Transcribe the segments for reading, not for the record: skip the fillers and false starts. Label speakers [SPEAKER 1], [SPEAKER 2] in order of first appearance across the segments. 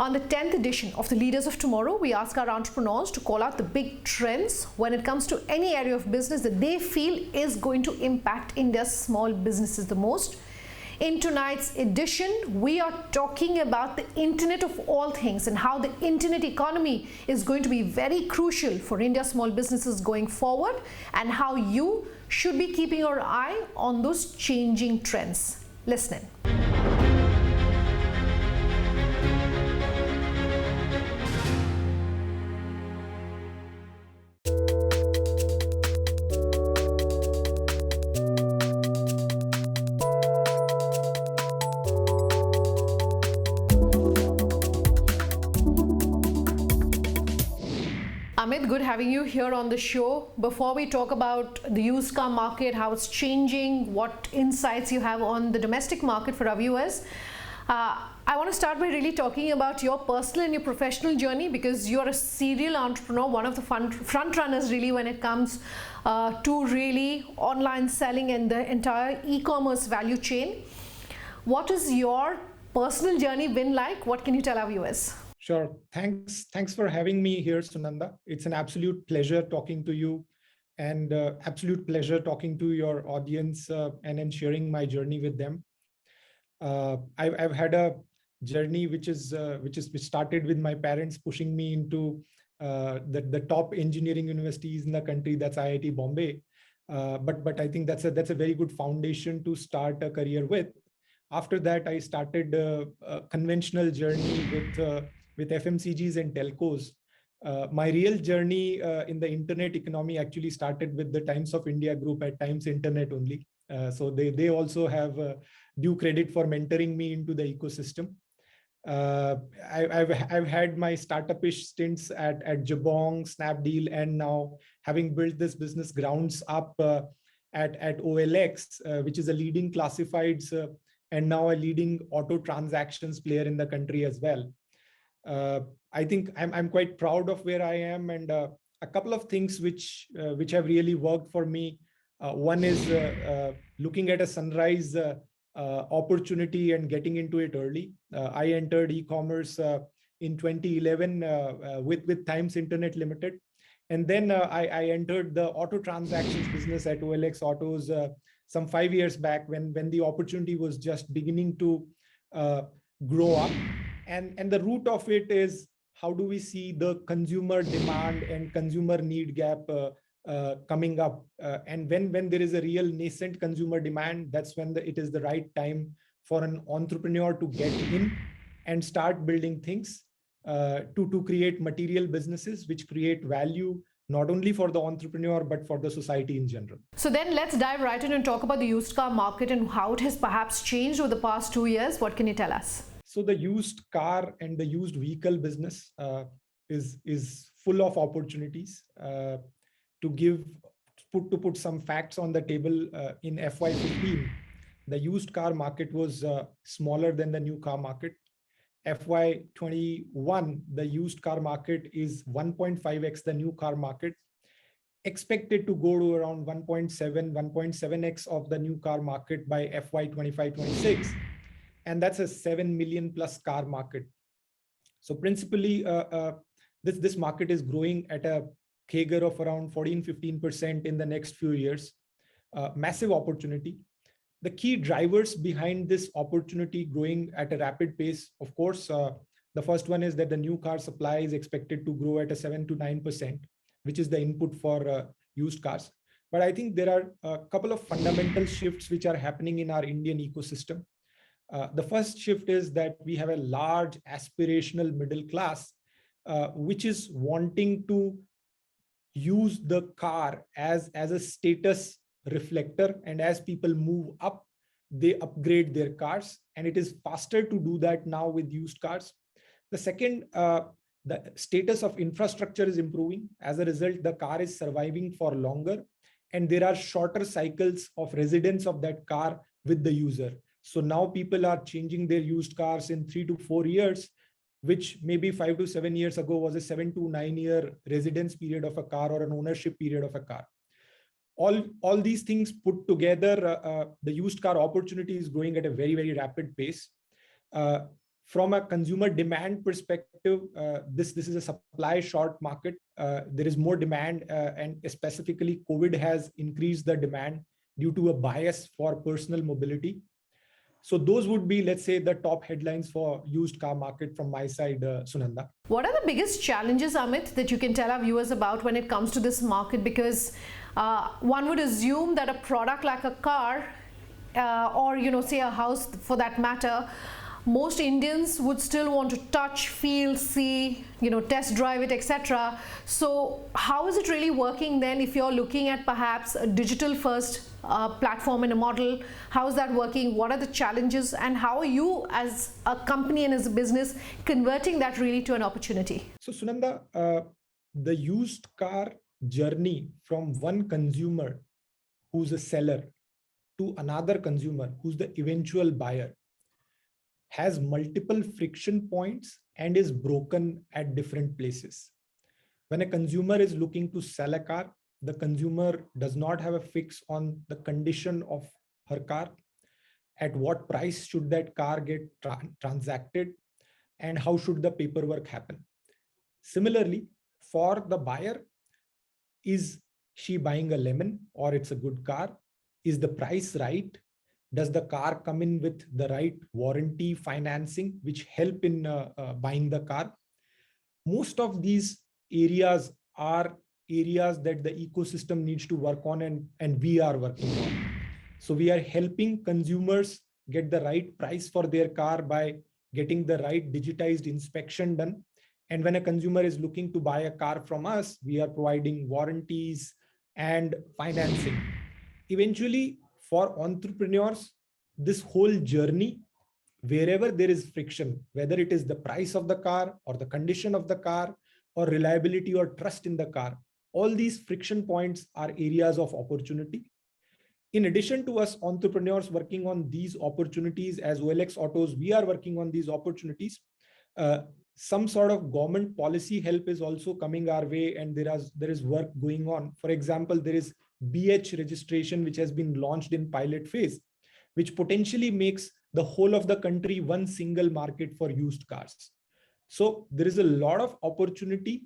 [SPEAKER 1] On the 10th edition of the Leaders of Tomorrow, we ask our entrepreneurs to call out the big trends when it comes to any area of business that they feel is going to impact India's small businesses the most. In tonight's edition, we are talking about the Internet of all things and how the Internet economy is going to be very crucial for India's small businesses going forward, and how you should be keeping your eye on those changing trends. Listen in. Amit, good having you here on the show. Before we talk about the used car market, how it's changing, what insights you have on the domestic market for our viewers, I want to start by really talking about your personal and your professional journey, because you're a serial entrepreneur, one of the front runners really when it comes to really online selling and the entire e-commerce value chain. What has your personal journey been like? What can you tell our viewers?
[SPEAKER 2] Sure. Thanks for having me here, Sunanda. It's an absolute pleasure talking to you, and absolute pleasure talking to your audience and sharing my journey with them. I've had a journey which started with my parents pushing me into the top engineering universities in the country. That's IIT Bombay. But I think that's a very good foundation to start a career with. After that, I started a conventional journey with FMCGs and telcos. My real journey in the internet economy actually started with the Times of India group at Times Internet only. So they also have due credit for mentoring me into the ecosystem. I've had my startup-ish stints at Jabong, Snapdeal, and now having built this business grounds up at OLX, which is a leading classifieds and now a leading auto transactions player in the country as well. I think I'm quite proud of where I am, and a couple of things which have really worked for me. One is looking at a sunrise opportunity and getting into it early. I entered e-commerce in 2011 with Times Internet Limited, and then I entered the auto transactions business at OLX Autos some 5 years back when the opportunity was just beginning to grow up. And the root of it is, how do we see the consumer demand and consumer need gap coming up? And when there is a real nascent consumer demand, that's when it is the right time for an entrepreneur to get in and start building things to create material businesses which create value, not only for the entrepreneur, but for the society in general.
[SPEAKER 1] So then let's dive right in and talk about the used car market and how it has perhaps changed over the past 2 years. What can you tell us?
[SPEAKER 2] So the used car and the used vehicle business is full of opportunities. To put some facts on the table, in FY15, the used car market was smaller than the new car market. FY21, the used car market is 1.5x the new car market, expected to go to around 1.7x of the new car market by FY25-26. And that's a 7 million plus car market. So principally, this market is growing at a CAGR of around 14-15% in the next few years. Massive opportunity. The key drivers behind this opportunity growing at a rapid pace, of course, the first one is that the new car supply is expected to grow at a 7 to 9%, which is the input for used cars. But I think there are a couple of fundamental shifts which are happening in our Indian ecosystem. The first shift is that we have a large aspirational middle class, which is wanting to use the car as a status reflector. And as people move up, they upgrade their cars. And it is faster to do that now with used cars. The second, the status of infrastructure is improving. As a result, the car is surviving for longer. And there are shorter cycles of residence of that car with the user. So now people are changing their used cars in 3 to 4 years, which maybe 5 to 7 years ago was a 7 to 9 year residence period of a car or an ownership period of a car. All these things put together, the used car opportunity is growing at a very, very rapid pace. From a consumer demand perspective, this is a supply short market. There is more demand, and specifically COVID has increased the demand due to a bias for personal mobility. So those would be, let's say, the top headlines for used car market from my side, Sunanda.
[SPEAKER 1] What are the biggest challenges, Amit, that you can tell our viewers about when it comes to this market? Because one would assume that a product like a car, or say a house for that matter, most Indians would still want to touch, feel, see, test drive it, etc. So how is it really working then if you're looking at perhaps a digital first platform and a model? How is that working? What are the challenges, and how are you as a company and as a business converting that really to an opportunity?
[SPEAKER 2] So Sunanda, the used car journey from one consumer who's a seller to another consumer who's the eventual buyer has multiple friction points and is broken at different places. When a consumer is looking to sell a car, the consumer does not have a fix on the condition of her car, at what price should that car get transacted, and how should the paperwork happen. Similarly, for the buyer, is she buying a lemon or it's a good car? Is the price right? Does the car come in with the right warranty, financing, which help in buying the car? Most of these areas are areas that the ecosystem needs to work on, and we are working on. So we are helping consumers get the right price for their car by getting the right digitized inspection done. And when a consumer is looking to buy a car from us, we are providing warranties and financing. Eventually, for entrepreneurs, this whole journey, wherever there is friction, whether it is the price of the car or the condition of the car or reliability or trust in the car, all these friction points are areas of opportunity. In addition to us entrepreneurs working on these opportunities as OLX Autos, we are working on these opportunities. Some sort of government policy help is also coming our way, and there is work going on. For example, there is BH registration, which has been launched in pilot phase, which potentially makes the whole of the country one single market for used cars. So there is a lot of opportunity,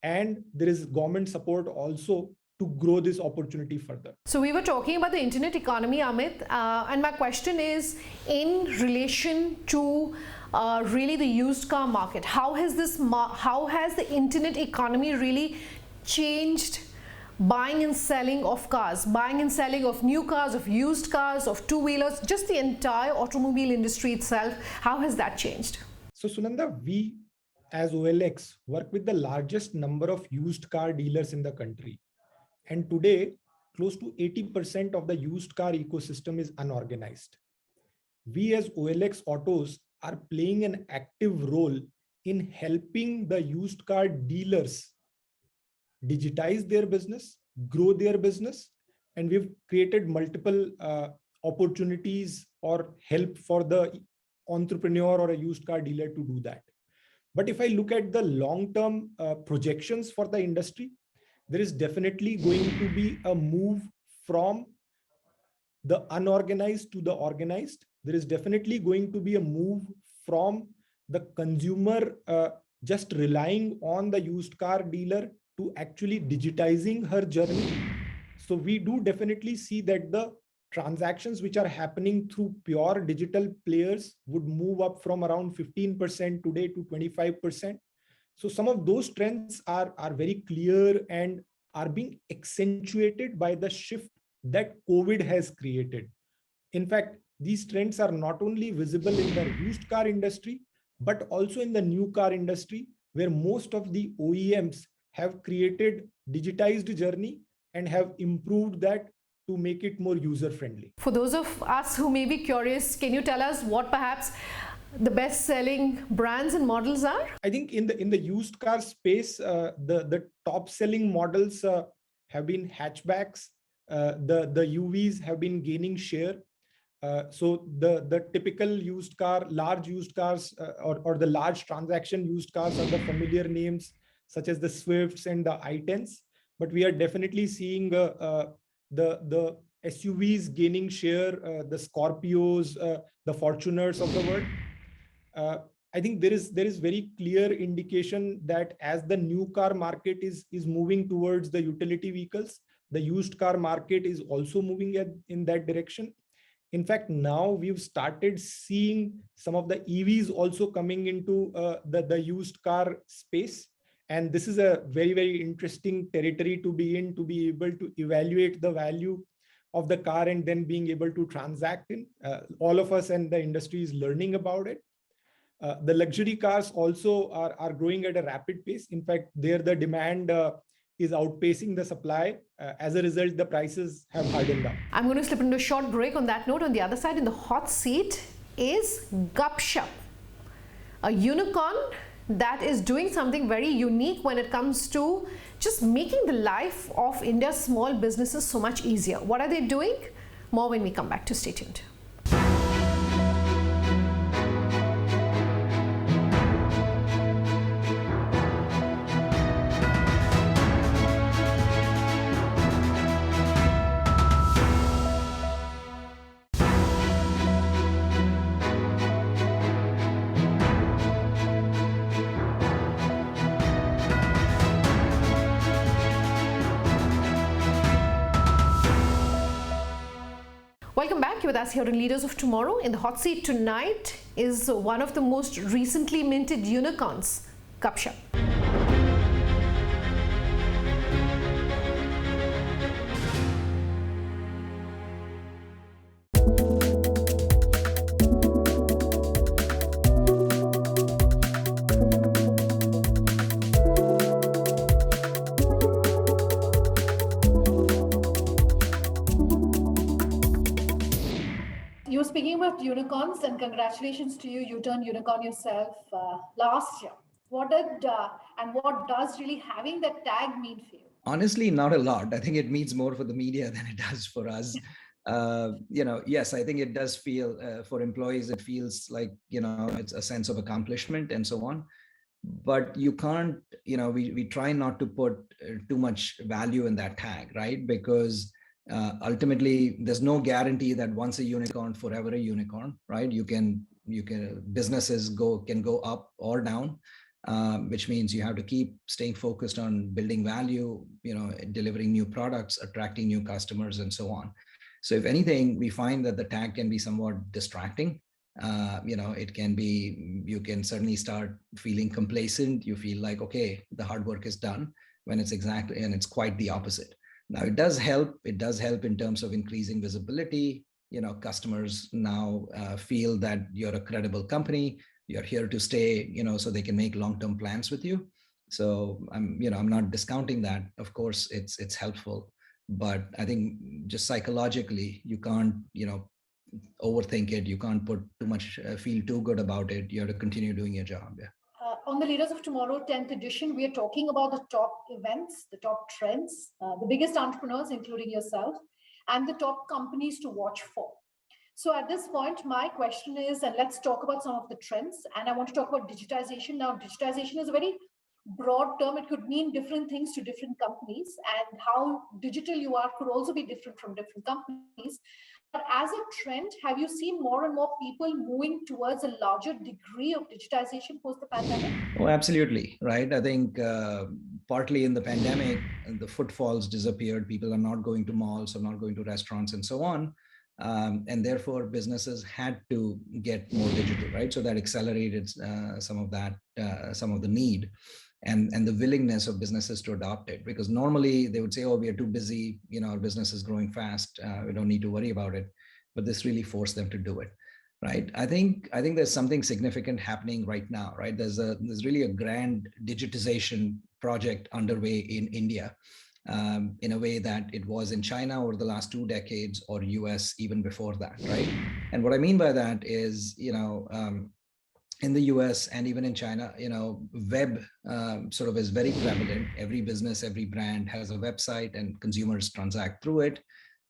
[SPEAKER 2] and there is government support also to grow this opportunity further.
[SPEAKER 1] So we were talking about the internet economy, Amit, and my question is in relation to really the used car market. How has the internet economy really changed buying and selling of cars, buying and selling of new cars, of used cars, of two-wheelers, just the entire automobile industry itself? How has that changed?
[SPEAKER 2] So Sunanda, we as OLX work with the largest number of used car dealers in the country. And today, close to 80% of the used car ecosystem is unorganized. We as OLX Autos are playing an active role in helping the used car dealers digitize their business, grow their business, and we've created multiple opportunities or help for the entrepreneur or a used car dealer to do that. But if I look at the long-term projections for the industry, there is definitely going to be a move from the unorganized to the organized. There is definitely going to be a move from the consumer just relying on the used car dealer to actually digitizing her journey. So we do definitely see that the transactions which are happening through pure digital players would move up from around 15% today to 25%. So some of those trends are very clear and are being accentuated by the shift that COVID has created. In fact, these trends are not only visible in the used car industry, but also in the new car industry, where most of the OEMs have created digitized journey and have improved that to make it more user friendly.
[SPEAKER 1] For those of us who may be curious, can you tell us what perhaps the best selling brands and models are?
[SPEAKER 2] I think in the used car space, the top selling models have been hatchbacks. The UVs have been gaining share. So the typical used car, large used cars or the large transaction used cars are the familiar names such as the Swifts and the i10s. But we are definitely seeing the SUVs gaining share, the Scorpios, the Fortuners of the world. I think there is very clear indication that as the new car market is moving towards the utility vehicles, the used car market is also moving in that direction. In fact, now we've started seeing some of the EVs also coming into the used car space. And this is a very, very interesting territory to be in, to be able to evaluate the value of the car and then being able to transact in. All of us and the industry is learning about it. The luxury cars also are growing at a rapid pace. In fact, there the demand is outpacing the supply. As a result, the prices have hardened up.
[SPEAKER 1] I'm going to slip into a short break on that note. On the other side, in the hot seat is Gupshup, a unicorn that is doing something very unique when it comes to just making the life of India's small businesses so much easier. What are they doing? More when we come back. To stay tuned. Welcome back. You're with us here on Leaders of Tomorrow. In the hot seat tonight is one of the most recently minted unicorns, Gupshup. You were speaking about unicorns, and congratulations to you. You turned unicorn yourself last year. What did and what does really having that tag mean for you?
[SPEAKER 3] Honestly, not a lot. I think it means more for the media than it does for us. Yes, I think it does feel for employees, it feels like, it's a sense of accomplishment and so on. But you can't, we try not to put too much value in that tag, right? Because ultimately, there's no guarantee that once a unicorn, forever a unicorn, right? Businesses can go up or down, which means you have to keep staying focused on building value, delivering new products, attracting new customers, and so on. So if anything, we find that the tag can be somewhat distracting. It can be, you can certainly start feeling complacent. You feel like, okay, the hard work is done, when and it's quite the opposite. Now, it does help in terms of increasing visibility. Customers now feel that you're a credible company, you're here to stay, so they can make long-term plans with you. So I'm not discounting that. Of course, it's helpful, but I think just psychologically, you can't, overthink it. You can't put too much, feel too good about it. You have to continue doing your job. Yeah.
[SPEAKER 1] On the Leaders of Tomorrow 10th edition, we are talking about the top events, the top trends, the biggest entrepreneurs, including yourself, and the top companies to watch for. So at this point, my question is, and let's talk about some of the trends. And I want to talk about digitization. Now, digitization is a very broad term. It could mean different things to different companies, and how digital you are could also be different from different companies. But as a trend, have you seen more and more people moving towards a larger degree of digitization post the pandemic?
[SPEAKER 3] Oh, absolutely. Right. I think partly in the pandemic, the footfalls disappeared. People are not going to malls or not going to restaurants and so on. And therefore, businesses had to get more digital, right? So that accelerated some of the need and the willingness of businesses to adopt it. Because normally they would say, oh, we are too busy, our business is growing fast, we don't need to worry about it. But this really forced them to do it, right? I think there's something significant happening right now, right? There's really a grand digitization project underway in India, in a way that it was in China over the last 2 decades, or US even before that, right? And what I mean by that is, in the US and even in China, web sort of is very prevalent. Every business, every brand has a website, and consumers transact through it.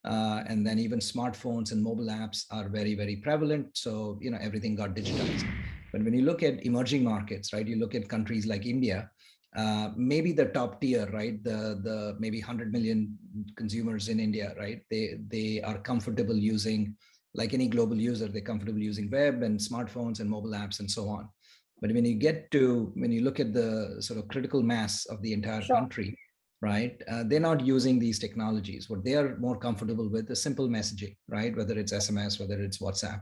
[SPEAKER 3] And then even smartphones and mobile apps are very, very prevalent. So, everything got digitized. But when you look at emerging markets, right, you look at countries like India, maybe the top tier, right, the maybe 100 million consumers in India, right, they are comfortable using like any global user, they're comfortable using web and smartphones and mobile apps and so on. But when you look at the sort of critical mass of the entire
[SPEAKER 1] Sure.
[SPEAKER 3] country, right? They're not using these technologies. What they are more comfortable with is simple messaging, right? Whether it's SMS, whether it's WhatsApp.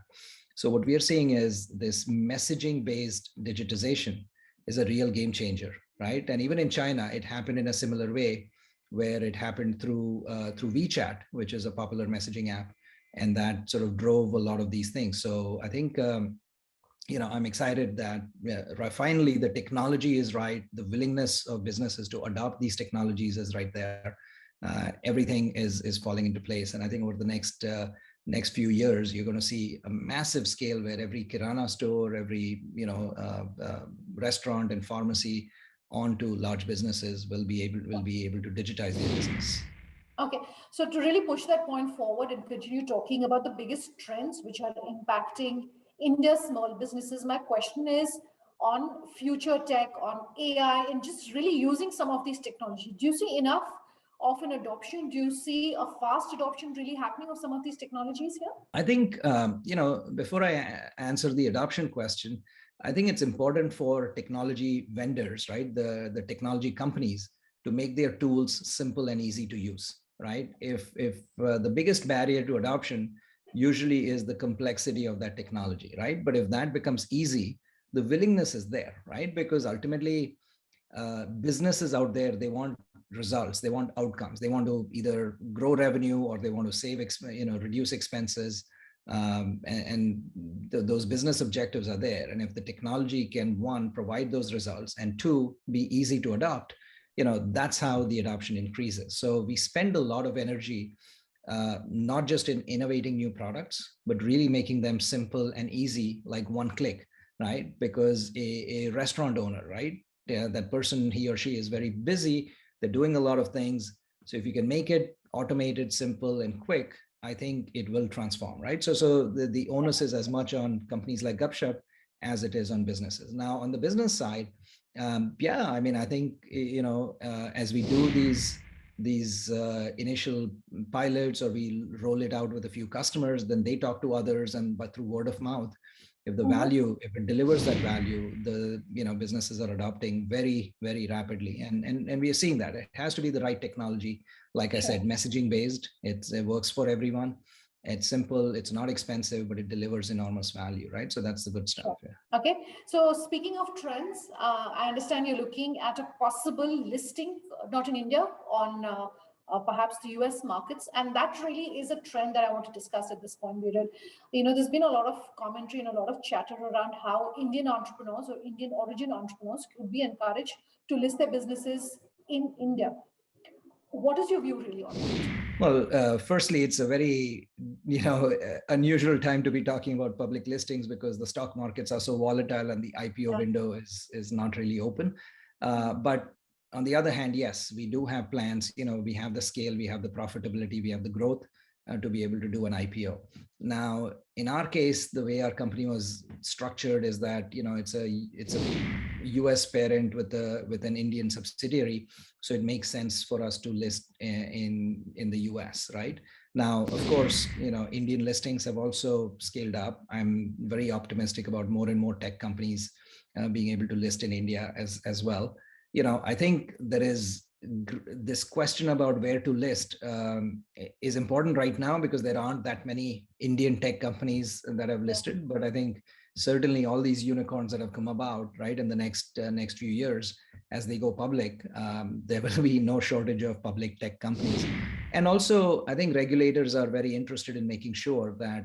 [SPEAKER 3] So what we are seeing is this messaging-based digitization is a real game changer, right? And even in China, it happened in a similar way, where it happened through WeChat, which is a popular messaging app, and that sort of drove a lot of these things. So I think I'm excited that finally the technology is right, the willingness of businesses to adopt these technologies is right there. Everything is falling into place, and I think over the next few years, you're going to see a massive scale where every kirana store, every restaurant and pharmacy onto large businesses will be able to digitize their business.
[SPEAKER 1] Okay, so to really push that point forward and continue talking about the biggest trends which are impacting India's small businesses, my question is on future tech, on AI, and just really using some of these technologies. Do you see enough of an adoption? Do you see a fast adoption really happening of some of these technologies here?
[SPEAKER 3] I think, before I answer the adoption question, I think it's important for technology vendors, right? The technology companies to make their tools simple and easy to use, right? If the biggest barrier to adoption usually is the complexity of that technology, right? But if that becomes easy, the willingness is there, right? Because ultimately, businesses out there, they want results, they want outcomes, they want to either grow revenue or they want to reduce expenses, and those business objectives are there. And if the technology can, one, provide those results, and two, be easy to adopt, that's how the adoption increases. So we spend a lot of energy not just in innovating new products, but really making them simple and easy, like one click, right? Because a restaurant owner, right, that person, he or she is very busy, they're doing a lot of things. So if you can make it automated, simple, and quick, I think it will transform, right? So the onus is as much on companies like Gupshup as it is on businesses. Now, on the business side, I mean, I think, as we do these initial pilots, or we roll it out with a few customers, then they talk to others, and but through word of mouth, if it delivers that value, the businesses are adopting very, very rapidly, and we are seeing that it has to be the right technology. Like I said, messaging based, it works for everyone. It's simple, it's not expensive, but it delivers enormous value, right? So that's the good stuff. Yeah.
[SPEAKER 1] Okay, so speaking of trends, I understand you're looking at a possible listing, not in India, on perhaps the US markets. And that really is a trend that I want to discuss at this point, Beerud. There's been a lot of commentary and a lot of chatter around how Indian entrepreneurs or Indian origin entrepreneurs could be encouraged to list their businesses in India. What is your view really on that?
[SPEAKER 3] Well, firstly, it's a very unusual time to be talking about public listings, because the stock markets are so volatile and the IPO window is not really open. But on the other hand, yes, we do have plans. We have the scale, we have the profitability, we have the growth to be able to do an IPO. Now, in our case, the way our company was structured is that it's a US parent with an Indian subsidiary, so it makes sense for us to list in the US, right? Now, of course, Indian listings have also scaled up. I'm very optimistic about more and more tech companies being able to list in India as well. I think there is this question about where to list is important right now, because there aren't that many Indian tech companies that have listed. But I think certainly all these unicorns that have come about, right, in the next few years, as they go public, there will be no shortage of public tech companies. And also, I think regulators are very interested in making sure that,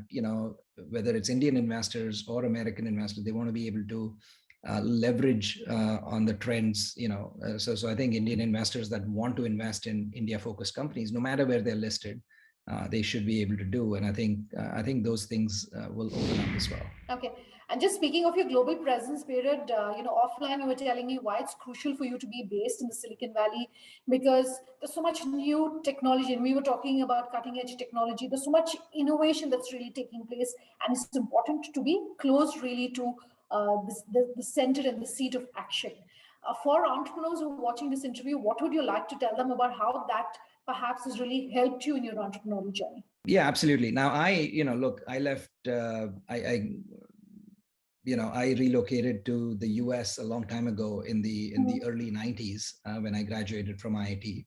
[SPEAKER 3] whether it's Indian investors or American investors, they want to be able to leverage on the trends. So I think Indian investors that want to invest in India-focused companies, no matter where they're listed, they should be able to do. And I think those things will open up as well.
[SPEAKER 1] Okay. And just speaking of your global presence, Beerud, offline you were telling me why it's crucial for you to be based in the Silicon Valley, because there's so much new technology, and we were talking about cutting edge technology. There's so much innovation that's really taking place, and it's important to be close really to the center and the seat of action. For entrepreneurs who are watching this interview, what would you like to tell them about how that perhaps has really helped you in your entrepreneurial journey?
[SPEAKER 3] Yeah, absolutely. Now, look, I left, I relocated to the US a long time ago in the early 90s when I graduated from IIT.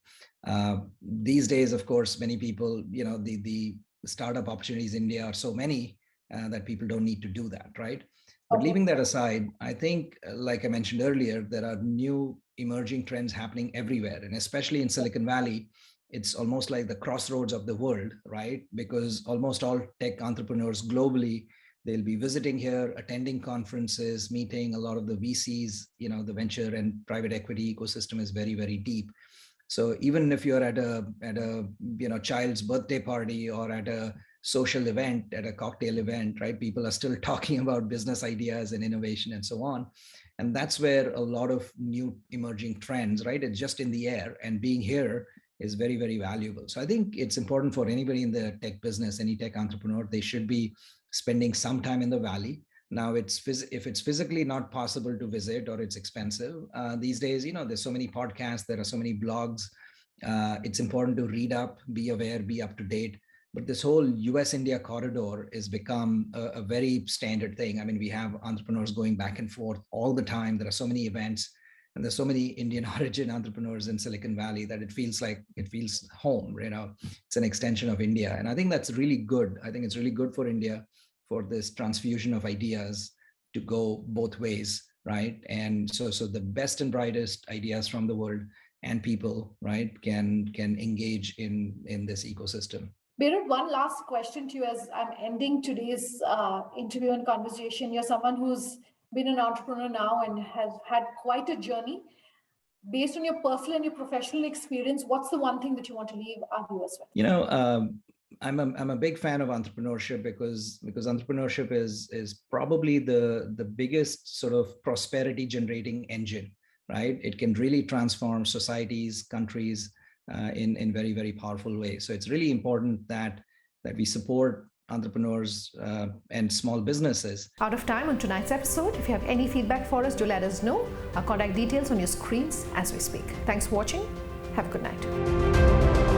[SPEAKER 3] These days, of course, many people, the startup opportunities in India are so many that people don't need to do that, right? But leaving that aside, I think, like I mentioned earlier, there are new emerging trends happening everywhere, and especially in Silicon Valley. It's almost like the crossroads of the world, right? Because almost all tech entrepreneurs globally, they'll be visiting here, attending conferences, meeting a lot of the VCs. The venture and private equity ecosystem is very, very deep. So even if you're at a child's birthday party or at a social event, at a cocktail event, right, people are still talking about business ideas and innovation and so on. And that's where a lot of new emerging trends, right, it's just in the air, and being here is very, very valuable. So I think it's important for anybody in the tech business, any tech entrepreneur, they should be spending some time in the valley. Now, if it's physically not possible to visit or it's expensive these days, there's so many podcasts, there are so many blogs. It's important to read up, be aware, be up to date. But this whole US-India corridor has become a very standard thing. I mean, we have entrepreneurs going back and forth all the time. There are so many events, and there's so many Indian origin entrepreneurs in Silicon Valley that it feels home. It's an extension of India, and I think that's really good. I think it's really good for India, for this transfusion of ideas to go both ways, right? And so the best and brightest ideas from the world and people, right, can engage in this ecosystem.
[SPEAKER 1] Beerud, one last question to you as I'm ending today's interview and conversation. You're someone who's been an entrepreneur now and has had quite a journey. Based on your personal and your professional experience, what's the one thing that you want to leave our viewers with?
[SPEAKER 3] I'm a big fan of entrepreneurship because entrepreneurship is probably the biggest sort of prosperity generating engine, right? It can really transform societies, countries in very, very powerful ways. So it's really important that we support entrepreneurs and small businesses.
[SPEAKER 1] Out of time on tonight's episode. If you have any feedback for us, do let us know. Our contact details on your screens as we speak. Thanks for watching. Have a good night.